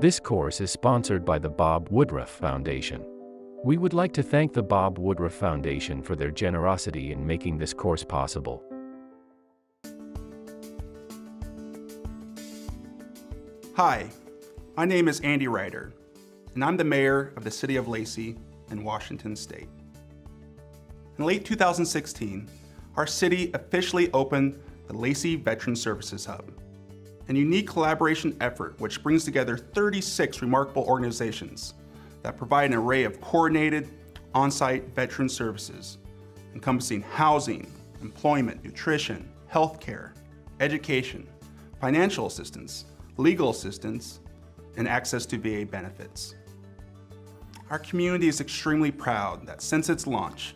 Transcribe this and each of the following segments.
This course is sponsored by the Bob Woodruff Foundation. We would like to thank the Bob Woodruff Foundation for their generosity in making this course possible. Hi, my name is Andy Ryder, and I'm the mayor of the city of Lacey in Washington State. In late 2016, our city officially opened the Lacey Veteran Services Hub, a unique collaboration effort which brings together 36 remarkable organizations that provide an array of coordinated on-site veteran services encompassing housing, employment, nutrition, healthcare, education, financial assistance, legal assistance, and access to VA benefits. Our community is extremely proud that since its launch,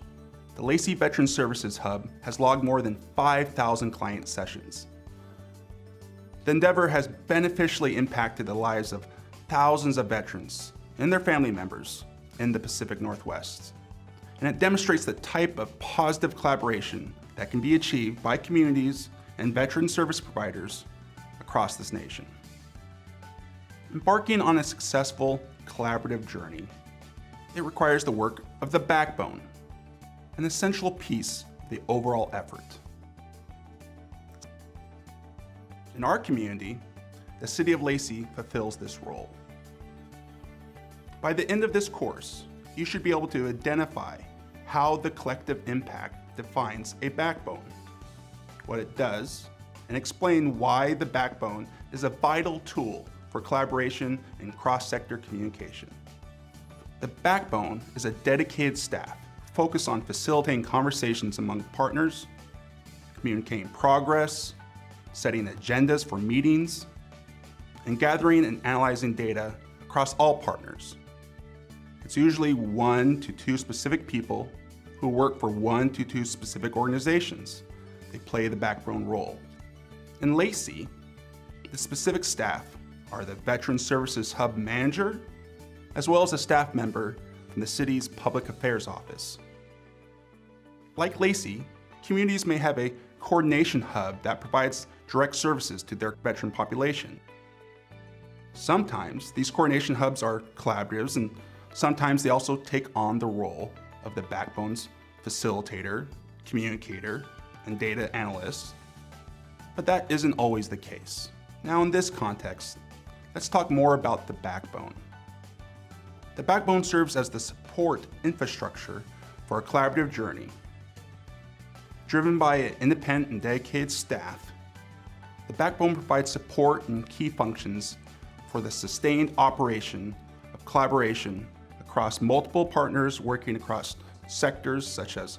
the Lacey Veteran Services Hub has logged more than 5,000 client sessions. The endeavor has beneficially impacted the lives of thousands of veterans and their family members in the Pacific Northwest. And it demonstrates the type of positive collaboration that can be achieved by communities and veteran service providers across this nation. Embarking on a successful collaborative journey, it requires the work of the backbone, an essential piece of the overall effort. In our community, the City of Lacey fulfills this role. By the end of this course, you should be able to identify how the collective impact defines a backbone, what it does, and explain why the backbone is a vital tool for collaboration and cross-sector communication. The backbone is a dedicated staff focused on facilitating conversations among partners, communicating progress, setting agendas for meetings, and gathering and analyzing data across all partners. It's usually 1 to 2 specific people who work for 1 to 2 specific organizations. They play the backbone role. In Lacey, the specific staff are the Veteran Services Hub Manager, as well as a staff member from the city's Public Affairs Office. Like Lacey, communities may have a coordination hub that provides direct services to their veteran population. Sometimes these coordination hubs are collaboratives, and sometimes they also take on the role of the backbone's facilitator, communicator, and data analyst. But that isn't always the case. Now in this context, let's talk more about the backbone. The backbone serves as the support infrastructure for a collaborative journey. Driven by an independent and dedicated staff, the backbone provides support and key functions for the sustained operation of collaboration across multiple partners working across sectors such as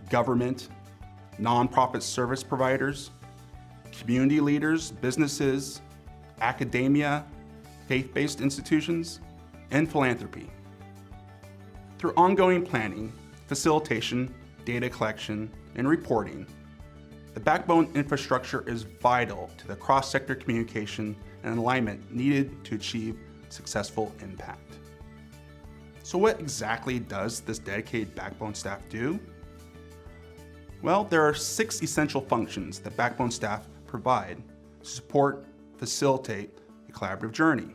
government, nonprofit service providers, community leaders, businesses, academia, faith-based institutions, and philanthropy. Through ongoing planning, facilitation, data collection, and reporting, the backbone infrastructure is vital to the cross-sector communication and alignment needed to achieve successful impact. So what exactly does this dedicated backbone staff do? Well, there are 6 essential functions that backbone staff provide to support, facilitate the collaborative journey.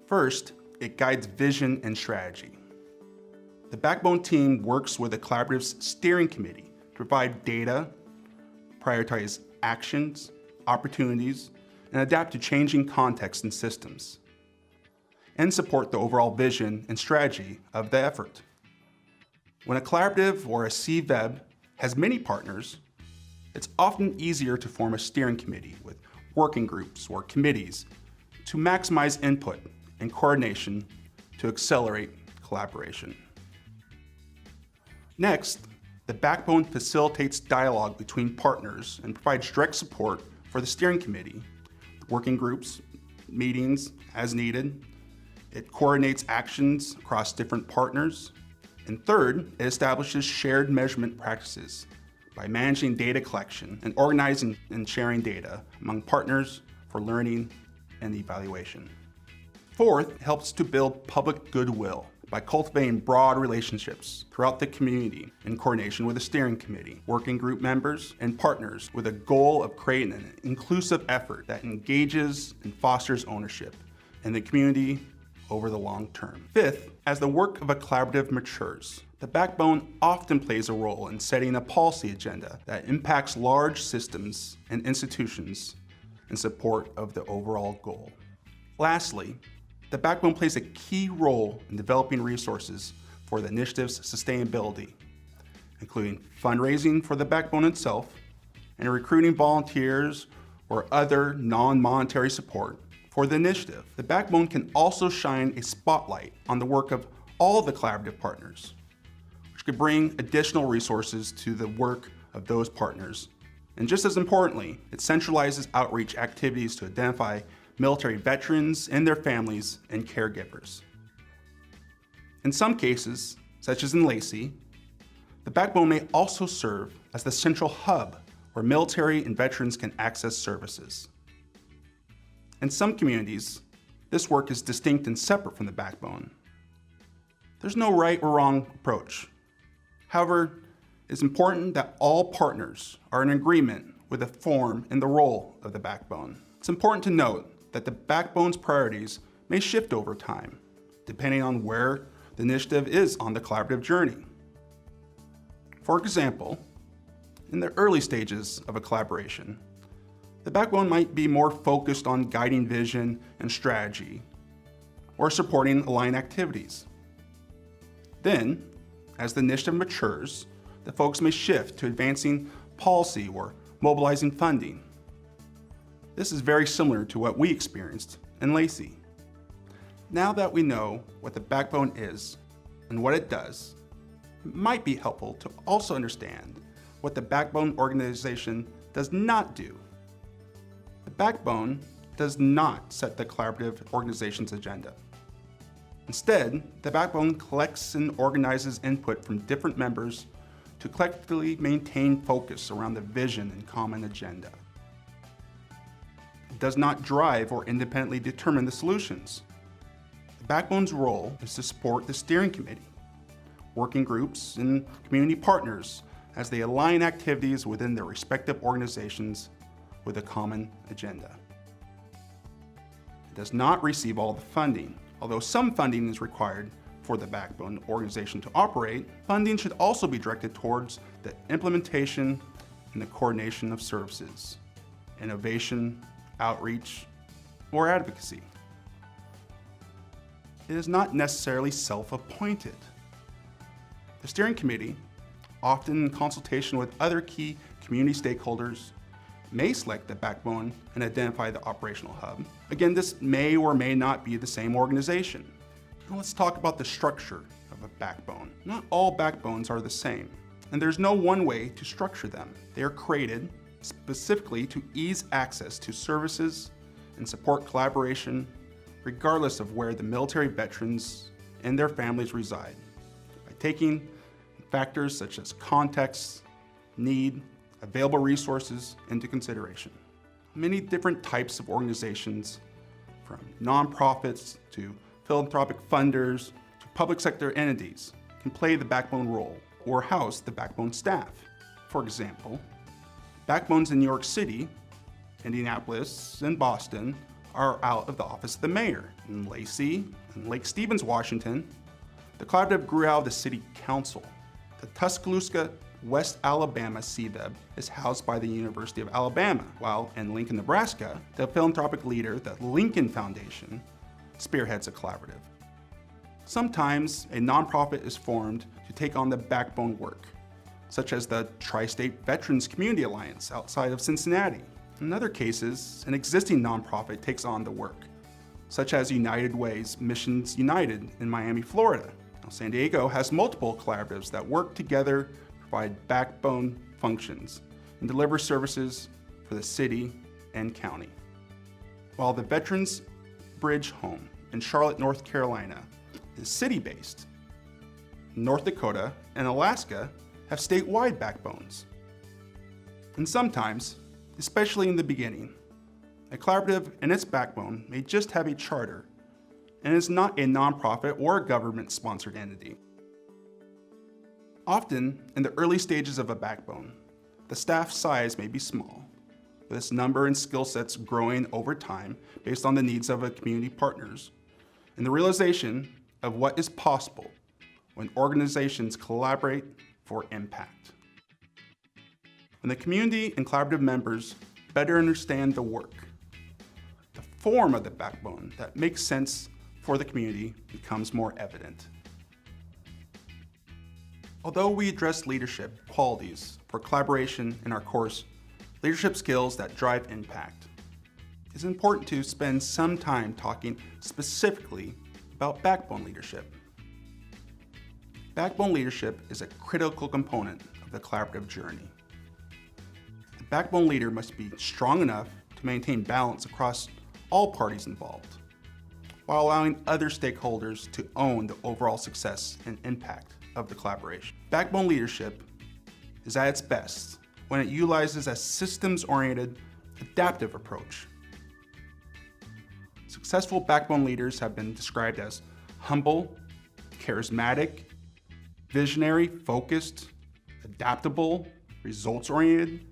First, it guides vision and strategy. The backbone team works with the collaborative's steering committee to provide data, prioritize actions, opportunities, and adapt to changing contexts and systems, and support the overall vision and strategy of the effort. When a collaborative or a CVEB has many partners, it's often easier to form a steering committee with working groups or committees to maximize input and coordination to accelerate collaboration. Next, the backbone facilitates dialogue between partners and provides direct support for the steering committee, working groups, meetings as needed. It coordinates actions across different partners. And third, it establishes shared measurement practices by managing data collection and organizing and sharing data among partners for learning and evaluation. Fourth, it helps to build public goodwill by cultivating broad relationships throughout the community in coordination with the steering committee, working group members, and partners with a goal of creating an inclusive effort that engages and fosters ownership in the community over the long term. Fifth, as the work of a collaborative matures, the backbone often plays a role in setting a policy agenda that impacts large systems and institutions in support of the overall goal. Lastly, the backbone plays a key role in developing resources for the initiative's sustainability, including fundraising for the backbone itself and recruiting volunteers or other non-monetary support for the initiative. The backbone can also shine a spotlight on the work of all the collaborative partners, which could bring additional resources to the work of those partners. And just as importantly, it centralizes outreach activities to identify military veterans and their families and caregivers. In some cases, such as in Lacey, the backbone may also serve as the central hub where military and veterans can access services. In some communities, this work is distinct and separate from the backbone. There's no right or wrong approach. However, it's important that all partners are in agreement with the form and the role of the backbone. It's important to note that the backbone's priorities may shift over time, depending on where the initiative is on the collaborative journey. For example, in the early stages of a collaboration, the backbone might be more focused on guiding vision and strategy, or supporting aligned activities. Then, as the initiative matures, the focus may shift to advancing policy or mobilizing funding. This is very similar to what we experienced in Lacey. Now that we know what the backbone is and what it does, it might be helpful to also understand what the backbone organization does not do. The backbone does not set the collaborative organization's agenda. Instead, the backbone collects and organizes input from different members to collectively maintain focus around the vision and common agenda. It does not drive or independently determine the solutions. The backbone's role is to support the steering committee, working groups, and community partners as they align activities within their respective organizations with a common agenda. It does not receive all the funding. Although some funding is required for the backbone organization to operate, funding should also be directed towards the implementation and the coordination of services, innovation, outreach, or advocacy. It is not necessarily self-appointed. The steering committee, often in consultation with other key community stakeholders, may select the backbone and identify the operational hub. Again, this may or may not be the same organization. Now let's talk about the structure of a backbone. Not all backbones are the same, and there's no one way to structure them. They are created specifically to ease access to services and support collaboration, regardless of where the military veterans and their families reside, by taking factors such as context, need, available resources into consideration. Many different types of organizations, from nonprofits to philanthropic funders to public sector entities, can play the backbone role or house the backbone staff. For example, backbones in New York City, Indianapolis, and Boston are out of the office of the mayor. In Lacey and Lake Stevens, Washington, the collaborative grew out of the city council. The Tuscaloosa, West Alabama CVEB is housed by the University of Alabama, while in Lincoln, Nebraska, the philanthropic leader, the Lincoln Foundation, spearheads a collaborative. Sometimes a nonprofit is formed to take on the backbone work, such as the Tri-State Veterans Community Alliance outside of Cincinnati. In other cases, an existing nonprofit takes on the work, such as United Way's Missions United in Miami, Florida. Now, San Diego has multiple collaboratives that work together to provide backbone functions and deliver services for the city and county. While the Veterans Bridge Home in Charlotte, North Carolina is city-based, North Dakota and Alaska have statewide backbones. And sometimes, especially in the beginning, a collaborative and its backbone may just have a charter and is not a nonprofit or a government-sponsored entity. Often, in the early stages of a backbone, the staff size may be small, with its number and skill sets growing over time based on the needs of community partners, and the realization of what is possible when organizations collaborate for impact. When the community and collaborative members better understand the work, the form of the backbone that makes sense for the community becomes more evident. Although we address leadership qualities for collaboration in our course, Leadership Skills that Drive Impact, it's important to spend some time talking specifically about backbone leadership. Backbone leadership is a critical component of the collaborative journey. The backbone leader must be strong enough to maintain balance across all parties involved, while allowing other stakeholders to own the overall success and impact of the collaboration. Backbone leadership is at its best when it utilizes a systems-oriented, adaptive approach. Successful backbone leaders have been described as humble, charismatic, visionary, focused, adaptable, results-oriented,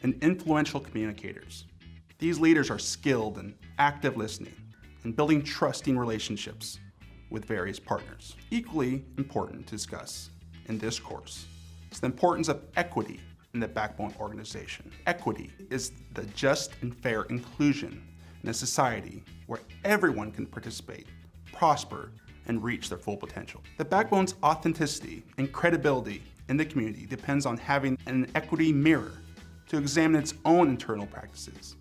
and influential communicators. These leaders are skilled in active listening and building trusting relationships with various partners. Equally important to discuss in this course is the importance of equity in the backbone organization. Equity is the just and fair inclusion in a society where everyone can participate, prosper, and reach their full potential. The backbone's authenticity and credibility in the community depends on having an equity mirror to examine its own internal practices.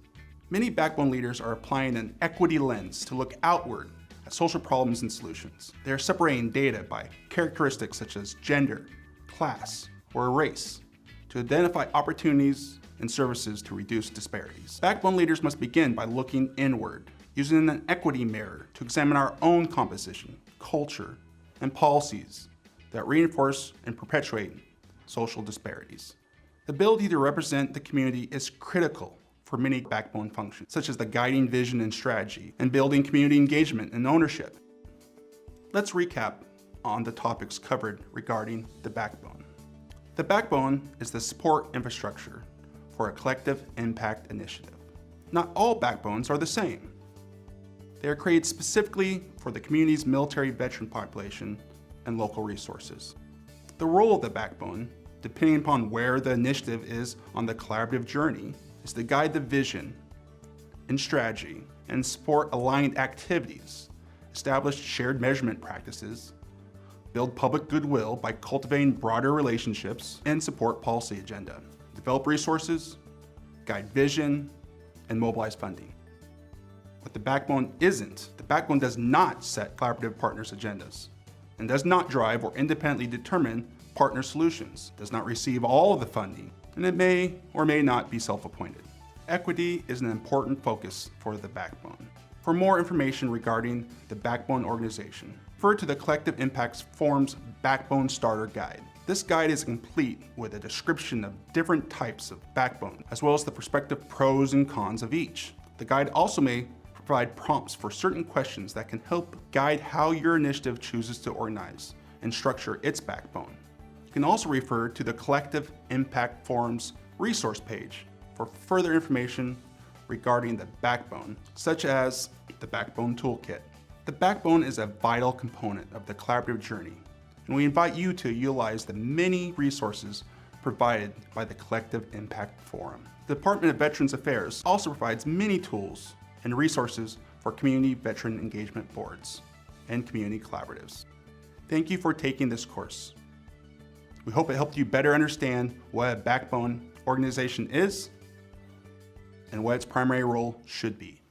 Many backbone leaders are applying an equity lens to look outward at social problems and solutions. They are separating data by characteristics such as gender, class, or race to identify opportunities and services to reduce disparities. Backbone leaders must begin by looking inward, using an equity mirror to examine our own composition, culture, and policies that reinforce and perpetuate social disparities. The ability to represent the community is critical for many backbone functions, such as the guiding vision and strategy, and building community engagement and ownership. Let's recap on the topics covered regarding the backbone. The backbone is the support infrastructure for a collective impact initiative. Not all backbones are the same. They are created specifically for the community's military veteran population and local resources. The role of the backbone, depending upon where the initiative is on the collaborative journey, is to guide the vision and strategy and support aligned activities, establish shared measurement practices, build public goodwill by cultivating broader relationships, and support policy agenda, develop resources, guide vision, and mobilize funding. What the backbone isn't, the backbone does not set collaborative partners' agendas and does not drive or independently determine partner solutions, does not receive all of the funding, and it may or may not be self-appointed. Equity is an important focus for the backbone. For more information regarding the backbone organization, refer to the Collective Impacts Forum's Backbone Starter Guide. This guide is complete with a description of different types of backbone, as well as the prospective pros and cons of each. The guide also may provide prompts for certain questions that can help guide how your initiative chooses to organize and structure its backbone. You can also refer to the Collective Impact Forum's resource page for further information regarding the backbone, such as the Backbone Toolkit. The backbone is a vital component of the collaborative journey, and we invite you to utilize the many resources provided by the Collective Impact Forum. The Department of Veterans Affairs also provides many tools and resources for community veteran engagement boards and community collaboratives. Thank you for taking this course. We hope it helped you better understand what a backbone organization is and what its primary role should be.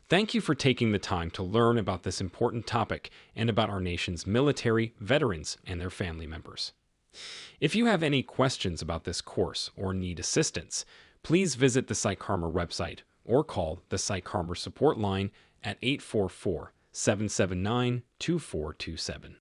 Thank you for taking the time to learn about this important topic and about our nation's military, veterans, and their family members. If you have any questions about this course or need assistance, please visit the PsycArmor website or call the PsycArmor support line at 844-779-2427.